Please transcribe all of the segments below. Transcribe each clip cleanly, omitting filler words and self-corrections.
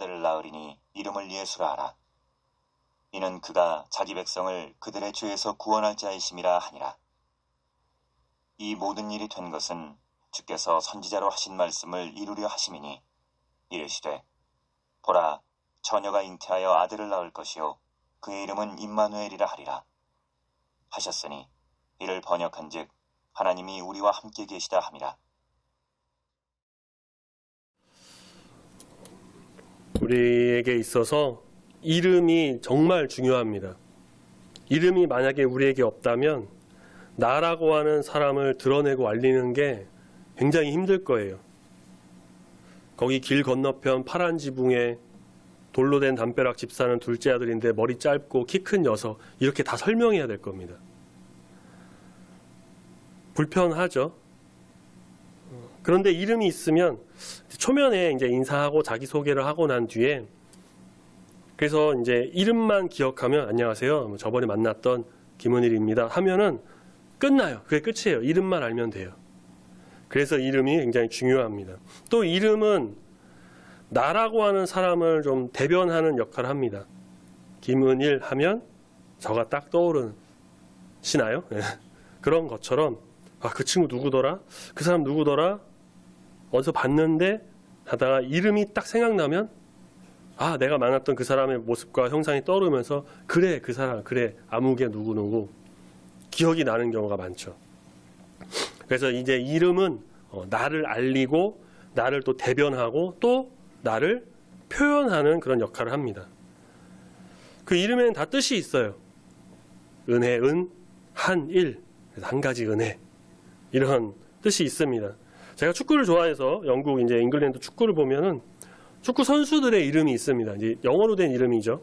아들을 낳으리니 이름을 예수라 하라. 이는 그가 자기 백성을 그들의 죄에서 구원할 자이심이라 하니라. 이 모든 일이 된 것은 주께서 선지자로 하신 말씀을 이루려 하심이니 이르시되 보라 처녀가 잉태하여 아들을 낳을 것이요 그의 이름은 임마누엘이라 하리라 하셨으니 이를 번역한즉 하나님이 우리와 함께 계시다 함이라. 우리에게 있어서 이름이 정말 중요합니다. 이름이 만약에 우리에게 없다면 나라고 하는 사람을 드러내고 알리는 게 굉장히 힘들 거예요. 거기 길 건너편 파란 지붕에 돌로 된 담벼락 집 사는 둘째 아들인데 머리 짧고 키 큰 녀석 이렇게 다 설명해야 될 겁니다. 불편하죠. 그런데 이름이 있으면 초면에 이제 인사하고 자기소개를 하고 난 뒤에 그래서 이제 이름만 기억하면 안녕하세요. 저번에 만났던 김은일입니다. 하면은 끝나요. 그게 끝이에요. 이름만 알면 돼요. 그래서 이름이 굉장히 중요합니다. 또 이름은 나라고 하는 사람을 좀 대변하는 역할을 합니다. 김은일 하면 저가 딱 떠오르시나요? 그런 것처럼 그 친구 누구더라? 그 사람 누구더라? 어디서 봤는데 하다가 이름이 딱 생각나면 내가 만났던 그 사람의 모습과 형상이 떠오르면서 그래 그 사람 그래 아무개 누구누구 기억이 나는 경우가 많죠. 그래서 이제 이름은 나를 알리고 나를 또 대변하고 또 나를 표현하는 그런 역할을 합니다. 그 이름에는 다 뜻이 있어요. 은혜, 한일, 한 가지 은혜 이런 뜻이 있습니다. 제가 축구를 좋아해서 영국 이제 잉글랜드 축구를 보면은 축구 선수들의 이름이 있습니다. 이제 영어로 된 이름이죠.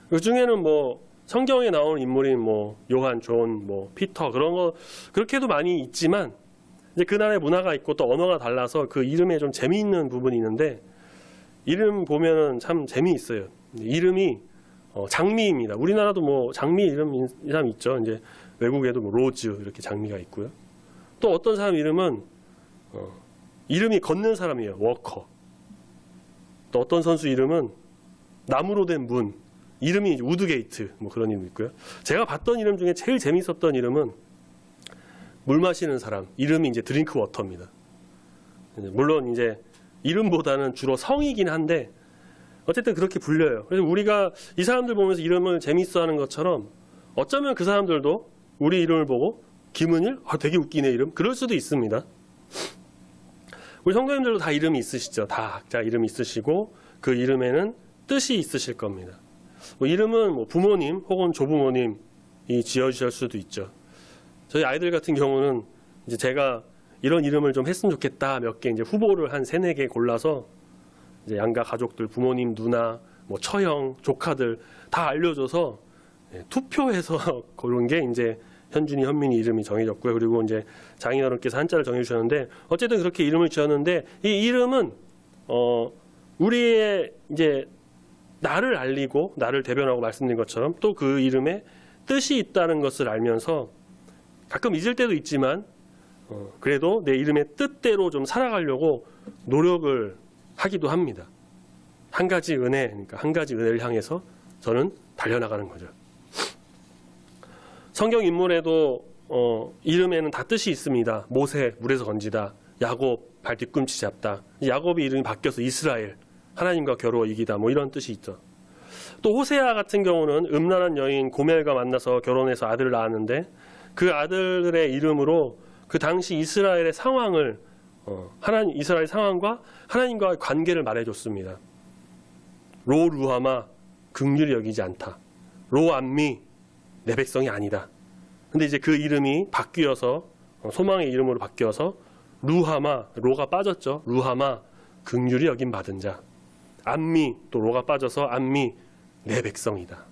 그 중에는 뭐 성경에 나오는 인물인 뭐 요한, 존, 뭐 피터 그런 거 그렇게도 많이 있지만 이제 그 나라의 문화가 있고 또 언어가 달라서 그 이름에 좀 재미있는 부분이 있는데 이름 보면은 참 재미있어요. 이름이 장미입니다. 우리나라도 뭐 장미 이름 이 사람 있죠. 이제 외국에도 뭐 로즈 이렇게 장미가 있고요. 또 어떤 사람 이름은 이름이 걷는 사람이에요. 워커. 또 어떤 선수 이름은 나무로 된 문. 이름이 우드게이트 뭐 그런 이름이 있고요. 제가 봤던 이름 중에 제일 재밌었던 이름은 물 마시는 사람. 이름이 이제 드링크 워터입니다. 물론 이제 이름보다는 주로 성이긴 한데 어쨌든 그렇게 불려요. 그래서 우리가 이 사람들 보면서 이름을 재밌어하는 것처럼 어쩌면 그 사람들도 우리 이름을 보고 김은일? 되게 웃기네 이름. 그럴 수도 있습니다. 우리 성도님들도 다 이름이 있으시죠. 다 각자 이름이 있으시고 그 이름에는 뜻이 있으실 겁니다. 이름은 뭐 부모님 혹은 조부모님이 지어주실 수도 있죠. 저희 아이들 같은 경우는 이제 제가 이런 이름을 좀 했으면 좋겠다 몇 개 이제 후보를 한 3, 4개 골라서 이제 양가 가족들, 부모님, 누나, 뭐 처형, 조카들 다 알려줘서 투표해서 고른 게 이제 현준이, 현민이 이름이 정해졌고요. 그리고 이제 장인어른께서 한자를 정해주셨는데 어쨌든 그렇게 이름을 지었는데 이 이름은 우리의 이제 나를 알리고 나를 대변하고 말씀드린 것처럼 또 그 이름에 뜻이 있다는 것을 알면서 가끔 잊을 때도 있지만 그래도 내 이름의 뜻대로 좀 살아가려고 노력을 하기도 합니다. 한 가지 은혜, 그러니까 한 가지 은혜를 향해서 저는 달려나가는 거죠. 성경 인물에도 이름에는 다 뜻이 있습니다. 모세, 물에서 건지다. 야곱, 발 뒤꿈치 잡다. 야곱이 이름이 바뀌어서 이스라엘, 하나님과 겨루어 이기다. 뭐 이런 뜻이 있죠. 또 호세아 같은 경우는 음란한 여인 고멜과 만나서 결혼해서 아들을 낳았는데 그 아들의 이름으로 그 당시 이스라엘의 상황을 이스라엘 상황과 하나님과의 관계를 말해줬습니다. 로 루하마 긍휼히 여기지 않다. 로 암미 내 백성이 아니다. 근데 이제 그 이름이 바뀌어서 소망의 이름으로 바뀌어서 루하마 로가 빠졌죠. 루하마 긍휼히 여김 받은 자. 암미 또 로가 빠져서 암미 내 백성이다.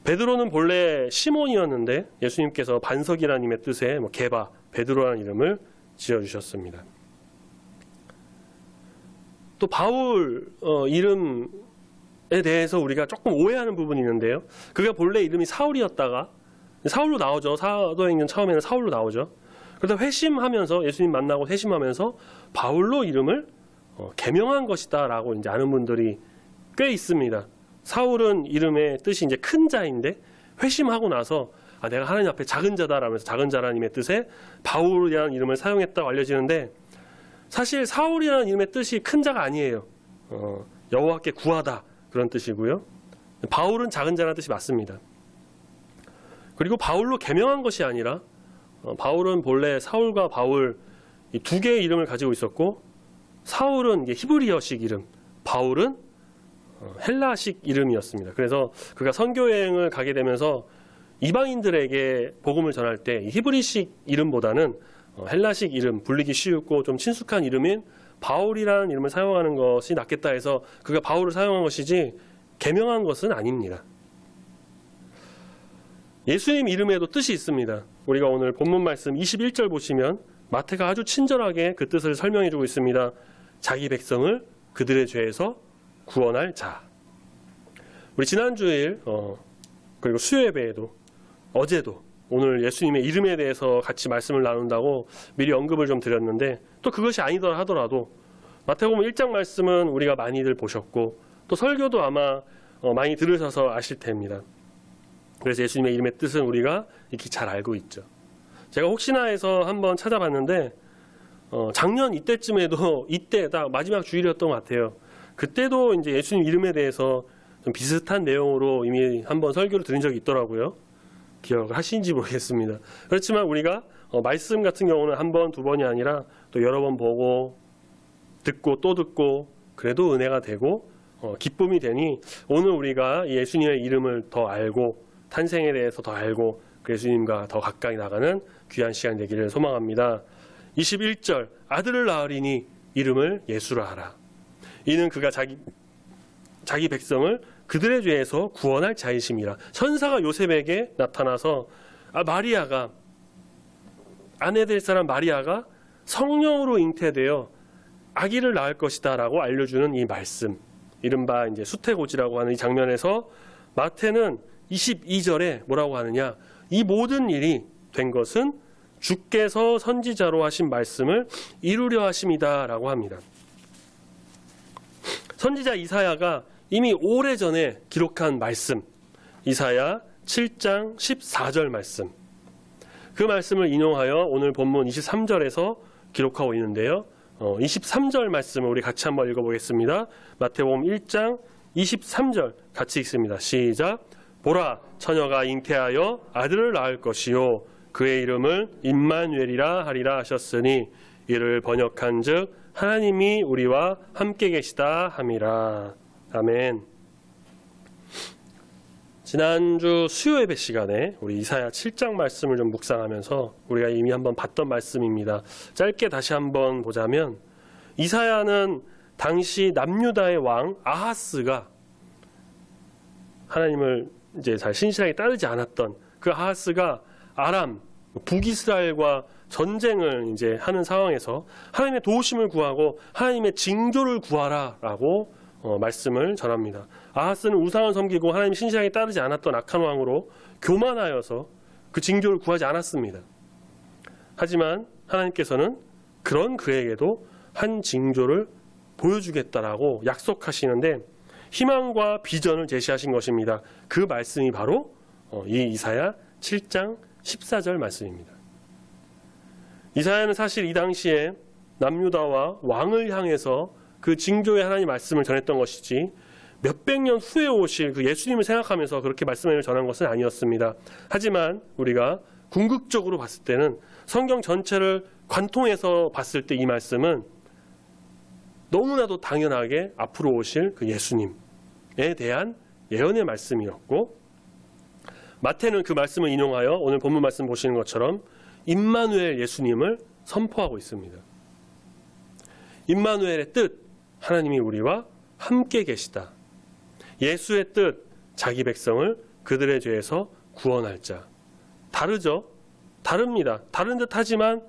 베드로는 본래 시몬이었는데 예수님께서 반석이라는 뜻의 게바, 베드로라는 이름을 지어주셨습니다. 또 바울 이름에 대해서 우리가 조금 오해하는 부분이 있는데요. 그가 본래 이름이 사울이었다가 사울로 나오죠. 사도행전 처음에는 사울로 나오죠. 그러다 회심하면서 예수님 만나고 회심하면서 바울로 이름을 계명한 것이다라고 이제 아는 분들이 꽤 있습니다. 사울은 이름의 뜻이 이제 큰 자인데 회심하고 나서 내가 하나님 앞에 작은 자다라면서 작은 자라님의 뜻에 바울이라는 이름을 사용했다고 알려지는데, 사실 사울이라는 이름의 뜻이 큰 자가 아니에요. 여호와께 구하다 그런 뜻이고요. 바울은 작은 자라는 뜻이 맞습니다. 그리고 바울로 계명한 것이 아니라 바울은 본래 사울과 바울 이 두 개의 이름을 가지고 있었고, 사울은 이게 히브리어식 이름, 바울은 헬라식 이름이었습니다. 그래서 그가 선교 여행을 가게 되면서 이방인들에게 복음을 전할 때 이 히브리식 이름보다는 헬라식 이름, 불리기 쉬웠고 좀 친숙한 이름인 바울이라는 이름을 사용하는 것이 낫겠다 해서 그가 바울을 사용한 것이지 계명한 것은 아닙니다. 예수님 이름에도 뜻이 있습니다. 우리가 오늘 본문 말씀 21절 보시면 마태가 아주 친절하게 그 뜻을 설명해 주고 있습니다. 자기 백성을 그들의 죄에서 구원할 자. 우리 지난주일 그리고 수요예배에도 어제도 오늘 예수님의 이름에 대해서 같이 말씀을 나눈다고 미리 언급을 좀 드렸는데, 또 그것이 아니더라 하더라도 마태복음 1장 말씀은 우리가 많이들 보셨고 또 설교도 아마 많이 들으셔서 아실 테입니다. 그래서 예수님의 이름의 뜻은 우리가 이렇게 잘 알고 있죠. 제가 혹시나 해서 한번 찾아봤는데 작년 이때쯤에도 이때 딱 마지막 주일이었던 것 같아요. 그때도 이제 예수님 이름에 대해서 좀 비슷한 내용으로 이미 한번 설교를 드린 적이 있더라고요. 기억을 하시는지 모르겠습니다. 그렇지만 우리가 말씀 같은 경우는 한 번, 두 번이 아니라 또 여러 번 보고 듣고 또 듣고 그래도 은혜가 되고 기쁨이 되니, 오늘 우리가 예수님의 이름을 더 알고 탄생에 대해서 더 알고 예수님과 더 가까이 나가는 귀한 시간 되기를 소망합니다. 21절 아들을 낳으리니 이름을 예수라 하라. 이는 그가 자기 백성을 그들의 죄에서 구원할 자이심이라. 천사가 요셉에게 나타나서 마리아가, 아내 될 사람 마리아가 성령으로 잉태되어 아기를 낳을 것이다 라고 알려주는 이 말씀, 이른바 이제 수태고지라고 하는 이 장면에서 마태는 22절에 뭐라고 하느냐, 이 모든 일이 된 것은 주께서 선지자로 하신 말씀을 이루려 하심이다 라고 합니다. 선지자 이사야가 이미 오래전에 기록한 말씀, 이사야 7장 14절 말씀, 그 말씀을 인용하여 오늘 본문 23절에서 기록하고 있는데요. 23절 말씀을 우리 같이 한번 읽어보겠습니다. 마태복음 1장 23절 같이 읽습니다. 시작. 보라, 처녀가 잉태하여 아들을 낳을 것이요 그의 이름을 임마누엘이라 하리라 하셨으니 이를 번역한즉 하나님이 우리와 함께 계시다 함이라. 아멘. 지난주 수요예배 시간에 우리 이사야 7장 말씀을 좀 묵상하면서 우리가 이미 한번 봤던 말씀입니다. 짧게 다시 한번 보자면, 이사야는 당시 남유다의 왕 아하스가 하나님을 이제 잘 신실하게 따르지 않았던 그 아하스가 아람, 북이스라엘과 전쟁을 이제 하는 상황에서 하나님의 도우심을 구하고 하나님의 징조를 구하라라고 말씀을 전합니다. 아하스는 우상을 섬기고 하나님 신실하게 따르지 않았던 악한 왕으로 교만하여서 그 징조를 구하지 않았습니다. 하지만 하나님께서는 그런 그에게도 한 징조를 보여주겠다라고 약속하시는데 희망과 비전을 제시하신 것입니다. 그 말씀이 바로 이 이사야 7장 14절 말씀입니다. 이사야는 사실 이 당시에 남유다와 왕을 향해서 그 징조의 하나님 말씀을 전했던 것이지 몇백 년 후에 오실 그 예수님을 생각하면서 그렇게 말씀을 전한 것은 아니었습니다. 하지만 우리가 궁극적으로 봤을 때는 성경 전체를 관통해서 봤을 때 이 말씀은 너무나도 당연하게 앞으로 오실 그 예수님에 대한 예언의 말씀이었고, 마태는 그 말씀을 인용하여 오늘 본문 말씀 보시는 것처럼 임마누엘 예수님을 선포하고 있습니다. 임마누엘의 뜻, 하나님이 우리와 함께 계시다. 예수의 뜻, 자기 백성을 그들의 죄에서 구원할 자. 다르죠? 다릅니다. 다른 듯 하지만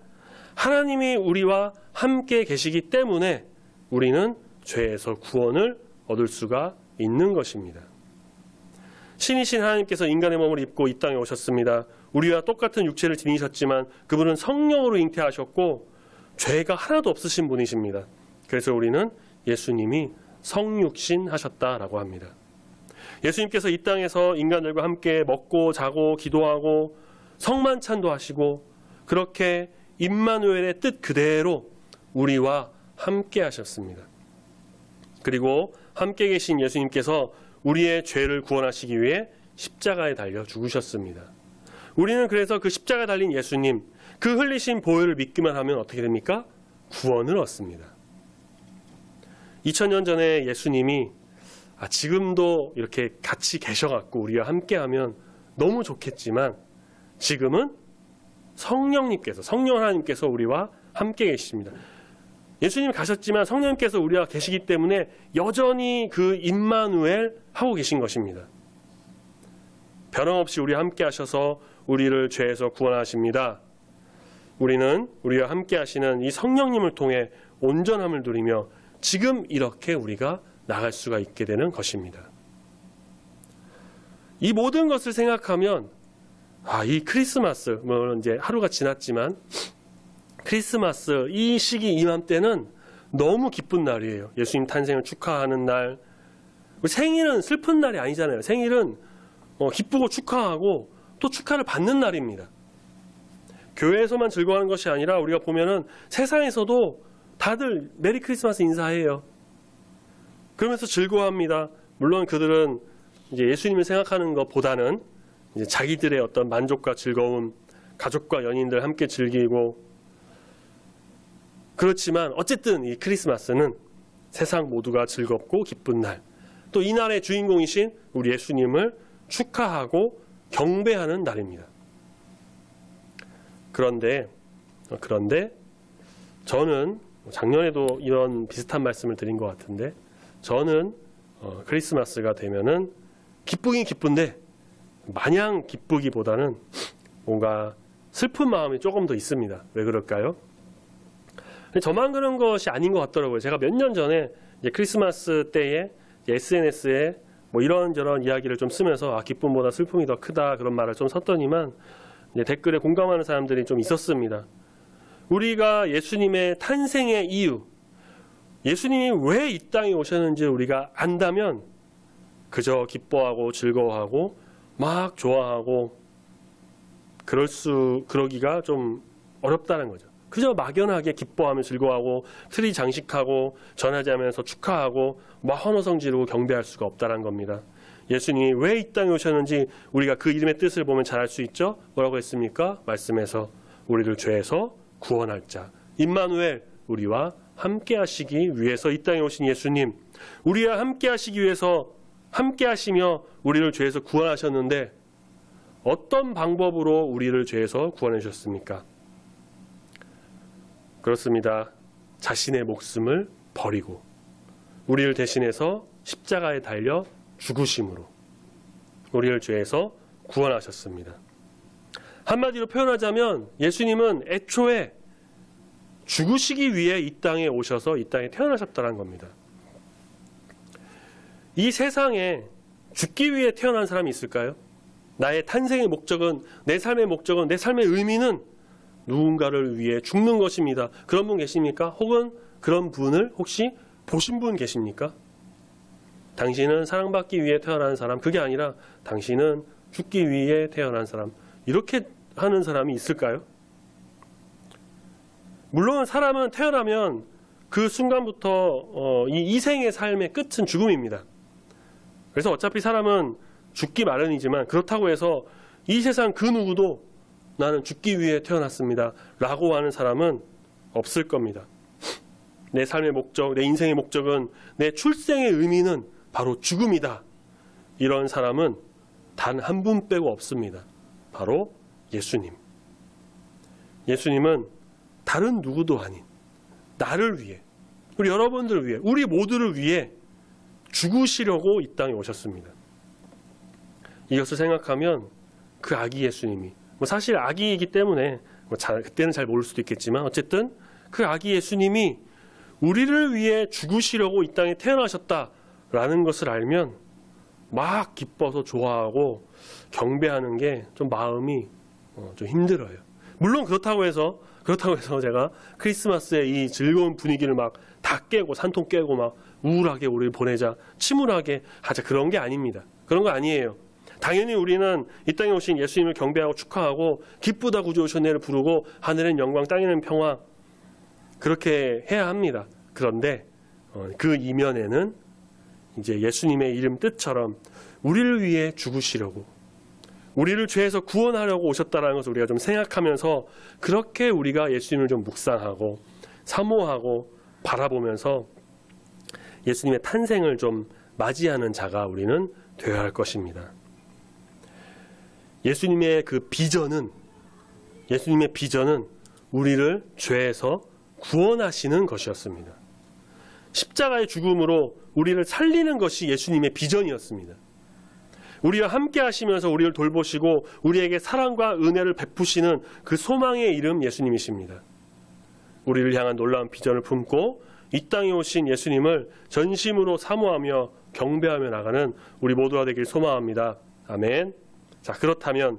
하나님이 우리와 함께 계시기 때문에 우리는 죄에서 구원을 얻을 수가 있는 것입니다. 신이신 하나님께서 인간의 몸을 입고 이 땅에 오셨습니다. 우리와 똑같은 육체를 지니셨지만 그분은 성령으로 잉태하셨고 죄가 하나도 없으신 분이십니다. 그래서 우리는 예수님이 성육신 하셨다라고 합니다. 예수님께서 이 땅에서 인간들과 함께 먹고 자고 기도하고 성만찬도 하시고 그렇게 임마누엘의 뜻 그대로 우리와 함께 하셨습니다. 그리고 함께 계신 예수님께서 우리의 죄를 구원하시기 위해 십자가에 달려 죽으셨습니다. 우리는 그래서 그 십자가에 달린 예수님, 그 흘리신 보혈을 믿기만 하면 어떻게 됩니까? 구원을 얻습니다. 2000년 전에 예수님이 지금도 이렇게 같이 계셔갖고 우리와 함께하면 너무 좋겠지만 지금은 성령님께서, 성령 하나님께서 우리와 함께 계십니다. 예수님 가셨지만 성령님께서 우리와 계시기 때문에 여전히 그 임마누엘 하고 계신 것입니다. 변함없이 우리와 함께 하셔서 우리를 죄에서 구원하십니다. 우리는 우리와 함께 하시는 이 성령님을 통해 온전함을 누리며 지금 이렇게 우리가 나갈 수가 있게 되는 것입니다. 이 모든 것을 생각하면 이 크리스마스, 물론 이제 하루가 지났지만 크리스마스 이 시기 이맘때는 너무 기쁜 날이에요. 예수님 탄생을 축하하는 날. 생일은 슬픈 날이 아니잖아요. 생일은 기쁘고 축하하고 또 축하를 받는 날입니다. 교회에서만 즐거워하는 것이 아니라 우리가 보면은 세상에서도 다들 메리 크리스마스 인사해요. 그러면서 즐거워합니다. 물론 그들은 이제 예수님을 생각하는 것보다는 이제 자기들의 어떤 만족과 즐거움, 가족과 연인들 함께 즐기고 그렇지만 어쨌든 이 크리스마스는 세상 모두가 즐겁고 기쁜 날, 또 이 날의 주인공이신 우리 예수님을 축하하고 경배하는 날입니다. 그런데 저는 작년에도 이런 비슷한 말씀을 드린 것 같은데 저는 크리스마스가 되면은 기쁘긴 기쁜데 마냥 기쁘기보다는 뭔가 슬픈 마음이 조금 더 있습니다. 왜 그럴까요? 저만 그런 것이 아닌 것 같더라고요. 제가 몇 년 전에 이제 크리스마스 때에 SNS에 뭐 이런저런 이야기를 좀 쓰면서 기쁨보다 슬픔이 더 크다 그런 말을 좀 썼더니만 이제 댓글에 공감하는 사람들이 좀 있었습니다. 우리가 예수님의 탄생의 이유, 예수님이 왜 이 땅에 오셨는지 우리가 안다면 그저 기뻐하고 즐거워하고 막 좋아하고 그러기가 좀 어렵다는 거죠. 그저 막연하게 기뻐하며 즐거워하고 트리 장식하고 전하자면서 축하하고 막 헌호성 지르고 경배할 수가 없다는 겁니다. 예수님이 왜 이 땅에 오셨는지 우리가 그 이름의 뜻을 보면 잘 알 수 있죠. 뭐라고 했습니까? 말씀에서 우리를 죄에서 구원할 자 임마누엘, 우리와 함께 하시기 위해서 이 땅에 오신 예수님, 우리와 함께 하시기 위해서 함께 하시며 우리를 죄에서 구원하셨는데 어떤 방법으로 우리를 죄에서 구원해 주셨습니까? 그렇습니다. 자신의 목숨을 버리고 우리를 대신해서 십자가에 달려 죽으심으로 우리를 죄에서 구원하셨습니다. 한마디로 표현하자면 예수님은 애초에 죽으시기 위해 이 땅에 오셔서 이 땅에 태어나셨다는 겁니다. 이 세상에 죽기 위해 태어난 사람이 있을까요? 나의 탄생의 목적은, 내 삶의 목적은, 내 삶의 의미는 누군가를 위해 죽는 것입니다. 그런 분 계십니까? 혹은 그런 분을 혹시 보신 분 계십니까? 당신은 사랑받기 위해 태어난 사람, 그게 아니라 당신은 죽기 위해 태어난 사람, 이렇게 하는 사람이 있을까요? 물론 사람은 태어나면 그 순간부터 이 이생의 삶의 끝은 죽음입니다. 그래서 어차피 사람은 죽기 마련이지만 그렇다고 해서 이 세상 그 누구도 나는 죽기 위해 태어났습니다 라고 하는 사람은 없을 겁니다. 내 삶의 목적, 내 인생의 목적은, 내 출생의 의미는 바로 죽음이다. 이런 사람은 단 한 분 빼고 없습니다. 바로 예수님. 예수님은 다른 누구도 아닌 나를 위해, 우리 여러분들을 위해, 우리 모두를 위해 죽으시려고 이 땅에 오셨습니다. 이것을 생각하면 그 아기 예수님이, 사실 아기이기 때문에 그때는 잘 모를 수도 있겠지만 어쨌든 그 아기 예수님이 우리를 위해 죽으시려고 이 땅에 태어나셨다라는 것을 알면 막 기뻐서 좋아하고 경배하는 게 좀 마음이 좀 힘들어요. 물론 그렇다고 해서 제가 크리스마스의 이 즐거운 분위기를 막 다 깨고 산통 깨고 막 우울하게 우리를 보내자, 침울하게 하자, 그런 게 아닙니다. 그런 거 아니에요. 당연히 우리는 이 땅에 오신 예수님을 경배하고 축하하고 기쁘다 구주 오셨네를 부르고 하늘엔 영광 땅에는 평화, 그렇게 해야 합니다. 그런데 그 이면에는 이제 예수님의 이름 뜻처럼 우리를 위해 죽으시려고, 우리를 죄에서 구원하려고 오셨다는 것을 우리가 좀 생각하면서 그렇게 우리가 예수님을 좀 묵상하고 사모하고 바라보면서 예수님의 탄생을 좀 맞이하는 자가 우리는 되어야 할 것입니다. 예수님의 비전은 우리를 죄에서 구원하시는 것이었습니다. 십자가의 죽음으로 우리를 살리는 것이 예수님의 비전이었습니다. 우리와 함께 하시면서 우리를 돌보시고 우리에게 사랑과 은혜를 베푸시는 그 소망의 이름 예수님이십니다. 우리를 향한 놀라운 비전을 품고 이 땅에 오신 예수님을 전심으로 사모하며 경배하며 나가는 우리 모두가 되길 소망합니다. 아멘. 자, 그렇다면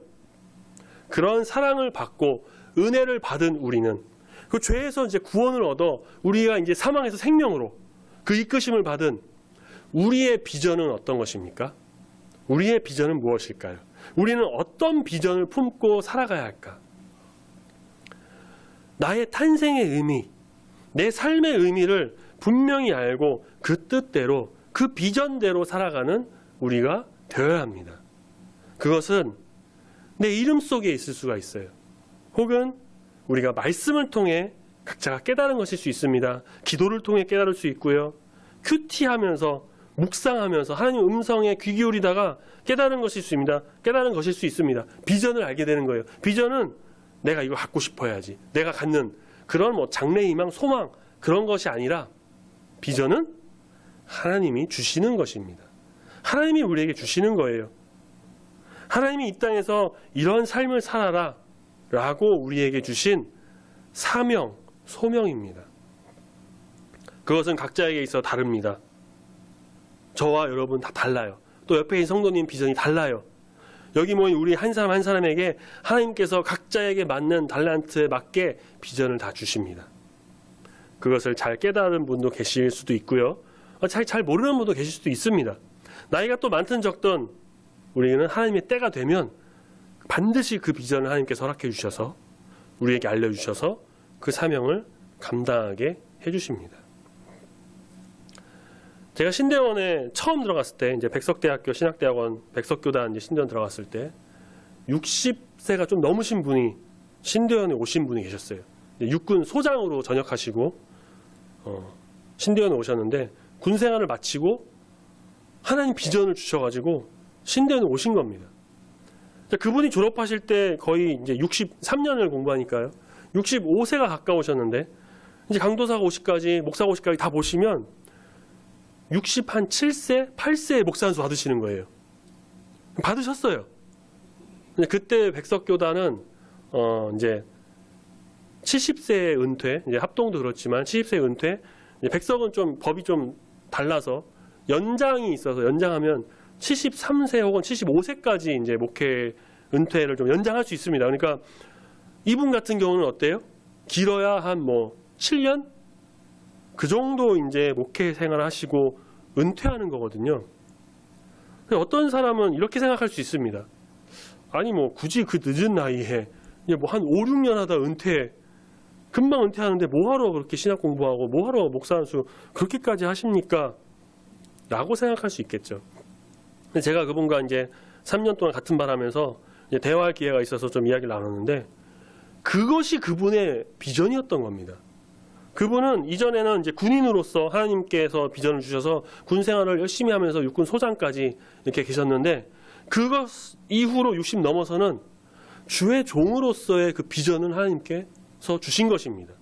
그런 사랑을 받고 은혜를 받은 우리는 그 죄에서 이제 구원을 얻어 우리가 이제 사망에서 생명으로 그 이끄심을 받은 우리의 비전은 어떤 것입니까? 우리의 비전은 무엇일까요? 우리는 어떤 비전을 품고 살아가야 할까? 나의 탄생의 의미, 내 삶의 의미를 분명히 알고 그 뜻대로, 그 비전대로 살아가는 우리가 되어야 합니다. 그것은 내 이름 속에 있을 수가 있어요. 혹은 우리가 말씀을 통해 각자가 깨달은 것일 수 있습니다. 기도를 통해 깨달을 수 있고요. 큐티하면서 묵상하면서 하나님 음성에 귀 기울이다가 깨달은 것일 수 있습니다. 깨달은 것일 수 있습니다. 비전을 알게 되는 거예요. 비전은 내가 이거 갖고 싶어야지, 내가 갖는 그런 장래 희망, 소망, 그런 것이 아니라 비전은 하나님이 주시는 것입니다. 하나님이 우리에게 주시는 거예요. 하나님이 이 땅에서 이런 삶을 살아라 라고 우리에게 주신 사명, 소명입니다. 그것은 각자에게 있어 다릅니다. 저와 여러분 다 달라요. 또 옆에 있는 성도님 비전이 달라요. 여기 모인 우리 한 사람 한 사람에게 하나님께서 각자에게 맞는 달란트에 맞게 비전을 다 주십니다. 그것을 잘 깨달은 분도 계실 수도 있고요. 잘 모르는 분도 계실 수도 있습니다. 나이가 또 많든 적든 우리는 하나님의 때가 되면 반드시 그 비전을 하나님께서 허락해 주셔서 우리에게 알려주셔서 그 사명을 감당하게 해주십니다. 제가 신대원에 처음 들어갔을 때, 이제 백석대학교 신학대학원 백석교단 이제 신대원 들어갔을 때 60세가 좀 넘으신 분이 신대원에 오신 분이 계셨어요. 육군 소장으로 전역하시고 신대원에 오셨는데 군 생활을 마치고 하나님 비전을 주셔가지고 신대원에 오신 겁니다. 그분이 졸업하실 때 거의 이제 63년을 공부하니까요. 65세가 가까우셨는데 이제 강도사가 50까지, 목사가 50까지 다 보시면 67세, 8세에 목사안수 받으시는 거예요. 받으셨어요. 그때 백석교단은 이제 70세 은퇴, 이제 합동도 그렇지만 70세 은퇴, 백석은 좀 법이 좀 달라서 연장이 있어서 연장하면 73세 혹은 75세까지 이제 목회 은퇴를 좀 연장할 수 있습니다. 그러니까 이분 같은 경우는 어때요? 길어야 한 7년? 그 정도 이제 목회 생활을 하시고 은퇴하는 거거든요. 어떤 사람은 이렇게 생각할 수 있습니다. 아니 굳이 그 늦은 나이에 한 5, 6년 하다 은퇴, 금방 은퇴하는데 뭐하러 그렇게 신학 공부하고 뭐하러 목사안수 그렇게까지 하십니까? 라고 생각할 수 있겠죠. 제가 그분과 이제 3년 동안 같은 반 하면서 대화할 기회가 있어서 좀 이야기를 나눴는데 그것이 그분의 비전이었던 겁니다. 그분은 이전에는 이제 군인으로서 하나님께서 비전을 주셔서 군 생활을 열심히 하면서 육군 소장까지 이렇게 계셨는데 그것 이후로 60 넘어서는 주의 종으로서의 그 비전을 하나님께서 주신 것입니다.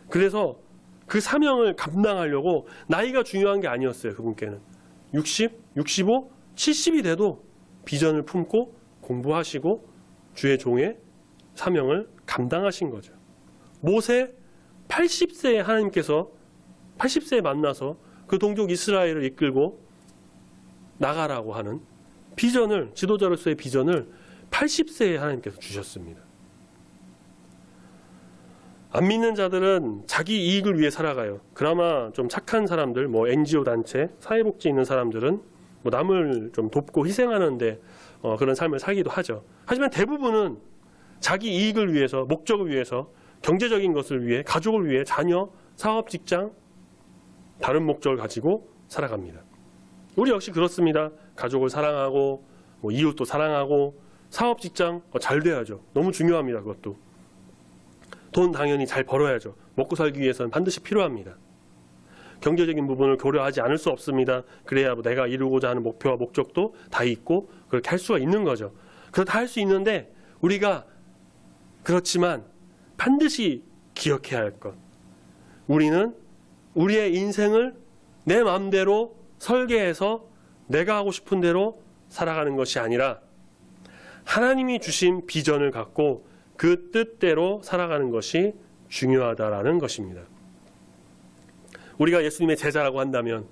그래서 그 사명을 감당하려고 나이가 중요한 게 아니었어요. 그분께는 60, 65, 70이 돼도 비전을 품고 공부하시고 주의 종의 사명을 감당하신 거죠. 모세 80세에 하나님께서 80세에 만나서 그 동족 이스라엘을 이끌고 나가라고 하는 비전을, 지도자로서의 비전을 80세에 하나님께서 주셨습니다. 안 믿는 자들은 자기 이익을 위해 살아가요. 그나마 좀 착한 사람들, 뭐 NGO 단체, 사회복지 있는 사람들은 뭐 남을 좀 돕고 희생하는데 그런 삶을 살기도 하죠. 하지만 대부분은 자기 이익을 위해서, 목적을 위해서, 경제적인 것을 위해, 가족을 위해, 자녀, 사업, 직장, 다른 목적을 가지고 살아갑니다. 우리 역시 그렇습니다. 가족을 사랑하고 뭐 이웃도 사랑하고 사업, 직장 잘 돼야죠. 너무 중요합니다. 그것도. 돈 당연히 잘 벌어야죠. 먹고 살기 위해서는 반드시 필요합니다. 경제적인 부분을 고려하지 않을 수 없습니다. 그래야 뭐 내가 이루고자 하는 목표와 목적도 다 있고 그렇게 할 수가 있는 거죠. 그래서 다 할 수 있는데 우리가 그렇지만 반드시 기억해야 할 것. 우리는 우리의 인생을 내 마음대로 설계해서 내가 하고 싶은 대로 살아가는 것이 아니라 하나님이 주신 비전을 갖고 그 뜻대로 살아가는 것이 중요하다라는 것입니다. 우리가 예수님의 제자라고 한다면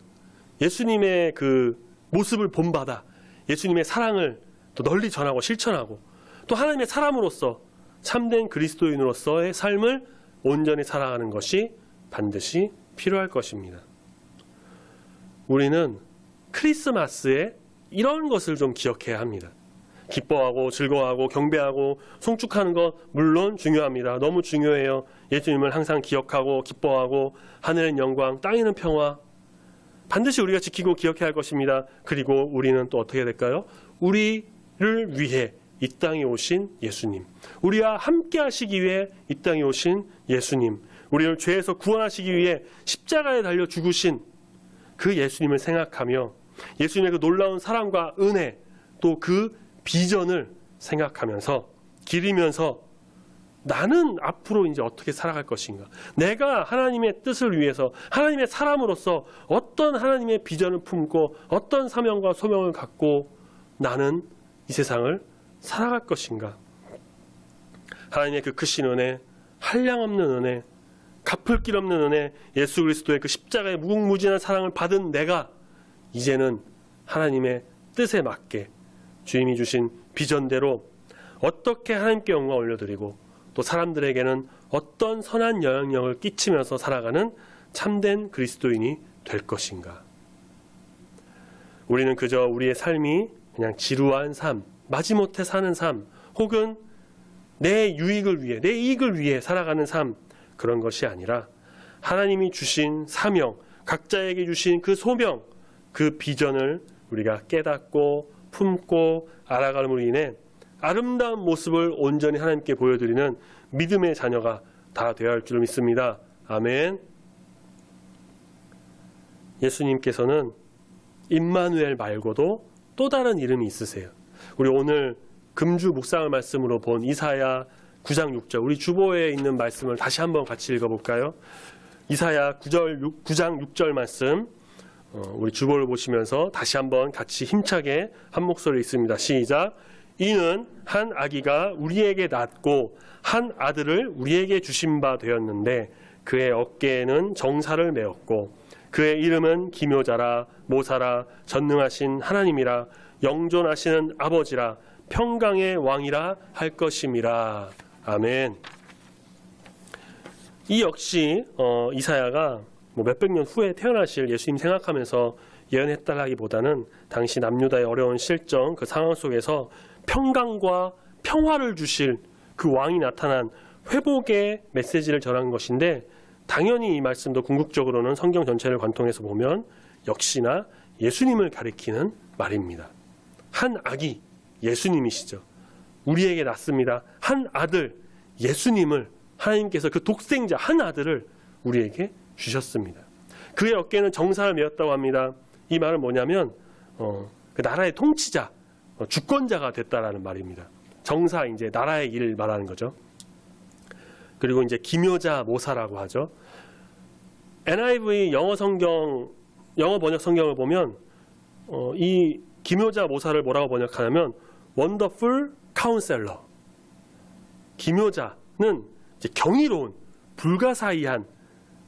예수님의 그 모습을 본받아 예수님의 사랑을 또 널리 전하고 실천하고 또 하나님의 사람으로서 참된 그리스도인으로서의 삶을 온전히 살아가는 것이 반드시 필요할 것입니다. 우리는 크리스마스에 이런 것을 좀 기억해야 합니다. 기뻐하고 즐거워하고 경배하고 송축하는 것 물론 중요합니다. 너무 중요해요. 예수님을 항상 기억하고 기뻐하고 하늘엔 영광, 땅에는 평화 반드시 우리가 지키고 기억해야 할 것입니다. 그리고 우리는 또 어떻게 해야 될까요? 우리를 위해 이 땅에 오신 예수님, 우리와 함께 하시기 위해 이 땅에 오신 예수님, 우리를 죄에서 구원하시기 위해 십자가에 달려 죽으신 그 예수님을 생각하며 예수님의 그 놀라운 사랑과 은혜 또 그 비전을 생각하면서 기리면서 나는 앞으로 이제 어떻게 살아갈 것인가? 내가 하나님의 뜻을 위해서 하나님의 사람으로서 어떤 하나님의 비전을 품고 어떤 사명과 소명을 갖고 나는 이 세상을 살아갈 것인가? 하나님의 그 크신 은혜, 한량없는 은혜, 갚을 길 없는 은혜, 예수 그리스도의 그 십자가의 무궁무진한 사랑을 받은 내가 이제는 하나님의 뜻에 맞게 주님이 주신 비전대로 어떻게 하나님께 영광 올려드리고 또 사람들에게는 어떤 선한 영향력을 끼치면서 살아가는 참된 그리스도인이 될 것인가. 우리는 그저 우리의 삶이 그냥 지루한 삶, 마지못해 사는 삶, 혹은 내 유익을 위해, 내 이익을 위해 살아가는 삶, 그런 것이 아니라 하나님이 주신 사명, 각자에게 주신 그 소명, 그 비전을 우리가 깨닫고 품고 알아감으로 인해 아름다운 모습을 온전히 하나님께 보여드리는 믿음의 자녀가 다 되어야 할 줄 믿습니다. 아멘. 예수님께서는 임마누엘 말고도 또 다른 이름이 있으세요. 우리 오늘 금주 묵상을 말씀으로 본 이사야 9장 6절, 우리 주보에 있는 말씀을 다시 한번 같이 읽어볼까요? 이사야 9장 6절 말씀, 우리 주보를 보시면서 다시 한번 같이 힘차게 한 목소리 읽습니다. 시작. 이는 한 아기가 우리에게 낳고 한 아들을 우리에게 주신 바 되었는데 그의 어깨에는 정사를 메었고 그의 이름은 기묘자라 모사라 전능하신 하나님이라 영존하시는 아버지라 평강의 왕이라 할 것임이라. 아멘. 이 역시 이사야가 몇백 년 후에 태어나실 예수님 생각하면서 예언했다라기보다는 당시 남유다의 어려운 실정 그 상황 속에서 평강과 평화를 주실 그 왕이 나타난 회복의 메시지를 전한 것인데, 당연히 이 말씀도 궁극적으로는 성경 전체를 관통해서 보면 역시나 예수님을 가리키는 말입니다. 한 아기 예수님이시죠. 우리에게 낳습니다. 한 아들 예수님을 하나님께서 그 독생자 한 아들을 우리에게 주셨습니다. 그의 어깨에는 정사를 메었다고 합니다. 이 말은 뭐냐면 그 나라의 통치자, 주권자가 됐다라는 말입니다. 정사, 이제 나라의 일을 말하는 거죠. 그리고 이제 기묘자 모사라고 하죠. NIV 영어 번역 성경을 보면 이 기묘자 모사를 뭐라고 번역하냐면 Wonderful Counselor. 기묘자는 이제 경이로운, 불가사의한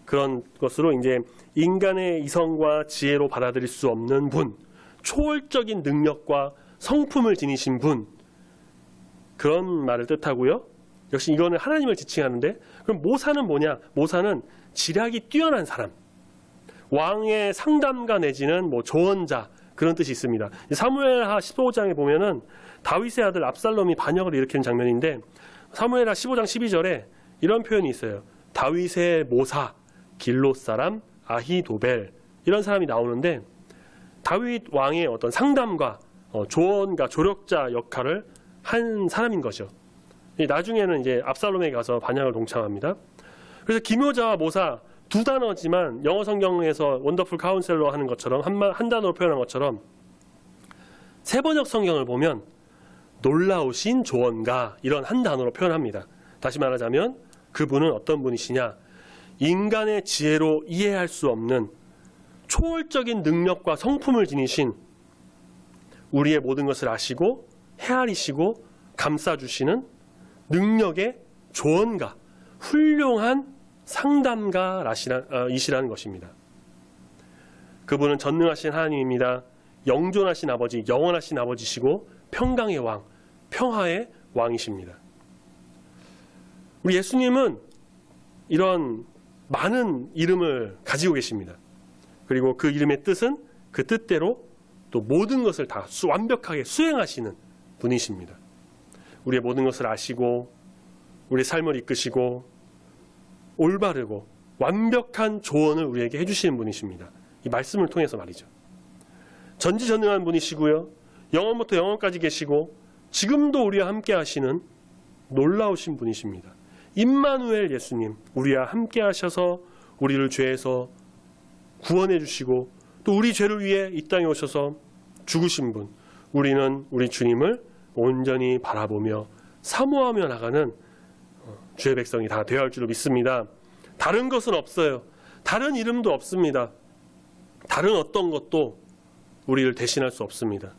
그런 것으로 이제 인간의 이성과 지혜로 받아들일 수 없는 분, 초월적인 능력과 성품을 지니신 분, 그런 말을 뜻하고요. 역시 이거는 하나님을 지칭하는데, 그럼 모사는 뭐냐? 모사는 지략이 뛰어난 사람, 왕의 상담가 내지는 뭐 조언자, 그런 뜻이 있습니다. 사무엘하 15장에 보면은 다윗의 아들 압살롬이 반역을 일으키는 장면인데, 사무엘하 15장 12절에 이런 표현이 있어요. 다윗의 모사, 길롯 사람 아히도벨, 이런 사람이 나오는데, 다윗 왕의 어떤 상담가, 조언가, 조력자 역할을 한 사람인 거죠. 나중에는 이제 압살롬에게 가서 반역을 동참합니다. 그래서 기묘자와 모사 두 단어지만 영어 성경에서 원더풀 카운셀러 하는 것처럼 한 단어로 표현한 것처럼 세번역 성경을 보면 놀라우신 조언가, 이런 한 단어로 표현합니다. 다시 말하자면 그분은 어떤 분이시냐? 인간의 지혜로 이해할 수 없는 초월적인 능력과 성품을 지니신, 우리의 모든 것을 아시고 헤아리시고 감싸주시는 능력의 조언가, 훌륭한 상담가이시라는 것입니다. 그분은 전능하신 하나님입니다. 영존하신 아버지, 영원하신 아버지시고 평강의 왕, 평화의 왕이십니다. 우리 예수님은 이런 많은 이름을 가지고 계십니다. 그리고 그 이름의 뜻은 그 뜻대로 또 모든 것을 다 완벽하게 수행하시는 분이십니다. 우리의 모든 것을 아시고 우리의 삶을 이끄시고 올바르고 완벽한 조언을 우리에게 해주시는 분이십니다. 이 말씀을 통해서 말이죠. 전지전능한 분이시고요, 영원부터 영원까지 계시고 지금도 우리와 함께 하시는 놀라우신 분이십니다. 임마누엘 예수님, 우리와 함께 하셔서 우리를 죄에서 구원해 주시고 또 우리 죄를 위해 이 땅에 오셔서 죽으신 분, 우리는 우리 주님을 온전히 바라보며 사모하며 나가는 주의 백성이 다 되어야 할 줄로 믿습니다. 다른 것은 없어요. 다른 이름도 없습니다. 다른 어떤 것도 우리를 대신할 수 없습니다.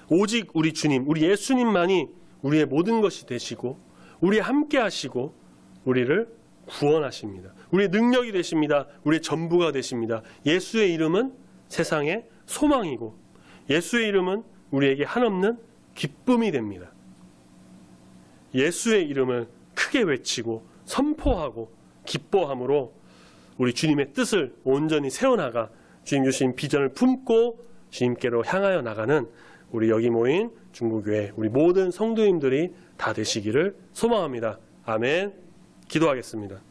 오직 우리 주님, 우리 예수님만이 우리의 모든 것이 되시고 우리와 함께 하시고 우리를 구원하십니다. 우리의 능력이 되십니다. 우리의 전부가 되십니다. 예수의 이름은 세상의 소망이고 예수의 이름은 우리에게 한없는 기쁨이 됩니다. 예수의 이름을 크게 외치고 선포하고 기뻐함으로 우리 주님의 뜻을 온전히 세워나가 주님 주신 비전을 품고 주님께로 향하여 나가는 우리 여기 모인 중보교회 우리 모든 성도님들이 다 되시기를 소망합니다. 아멘. 기도하겠습니다.